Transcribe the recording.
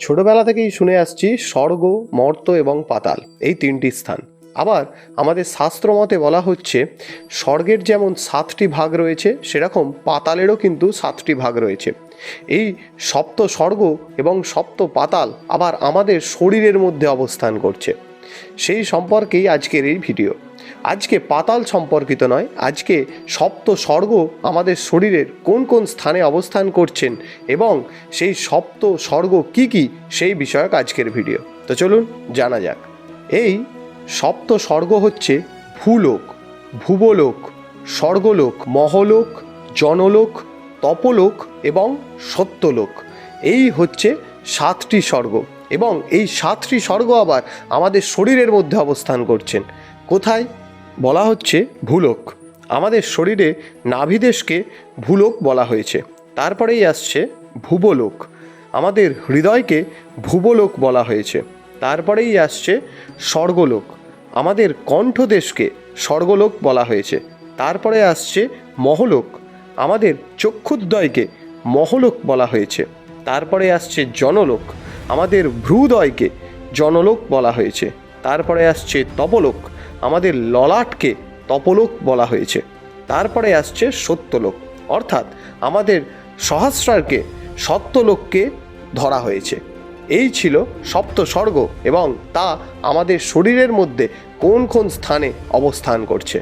ছোটবেলা থেকেই শুনে আসছি স্বর্গ, মর্ত্য এবং পাতাল এই তিনটি স্থান। আবার আমাদের শাস্ত্রমতে বলা হচ্ছে স্বর্গের যেমন 7টি ভাগ রয়েছে সেরকম পাতালেরও কিন্তু 7টি ভাগ রয়েছে। এই সপ্ত স্বর্গ এবং সপ্ত পাতাল আবার আমাদের শরীরের মধ্যে অবস্থান করছে। সেই সম্পর্কেই আজকের এই ভিডিও। আজকে পাতাল সম্পর্কিত নয়, আজকে সপ্ত স্বর্গ আমাদের শরীরের কোন কোন স্থানে অবস্থান করছেন এবং সেই সপ্ত স্বর্গ কি কি সেই বিষয়ক আজকের ভিডিও। তো চলুন জানা যাক। এই সপ্ত স্বর্গ হচ্ছে ভূলোক, ভুবলোক, স্বর্গলোক, মহলোক, জনলোক, তপলোক এবং সত্যলোক। এই হচ্ছে 7টি স্বর্গ এবং এই 7টি স্বর্গ আবার আমাদের শরীরের মধ্যে অবস্থান করছেন। কোথায়? বলা হচ্ছে ভূলোক। আমাদের শরীরে নাভিদেশকে ভূলোক বলা হয়েছে। তারপরেই আসছে ভুবলোক, আমাদের হৃদয়কে ভুবলোক বলা হয়েছে। তারপরেই আসছে স্বর্গলোক, আমাদের কণ্ঠদেশকে স্বর্গলোক বলা হয়েছে। তারপরে আসছে মহলোক, আমাদের চক্ষুদ্বয়কে মহলোক বলা হয়েছে। তারপরে আসছে জনলোক, আমাদের ভ্রূদয়কে জনলোক বলা হয়েছে। তারপরে আসছে তপলোক, আমাদের ললাটকে তপলোক বলা হয়েছে। তারপরে আসছে সত্যলোক, অর্থাৎ আমাদের সহস্রারকে সত্যলোককে ধরা হয়েছে। এই ছিল সপ্ত স্বর্গ এবং তা আমাদের শরীরের মধ্যে কোন কোন স্থানে অবস্থান করছে।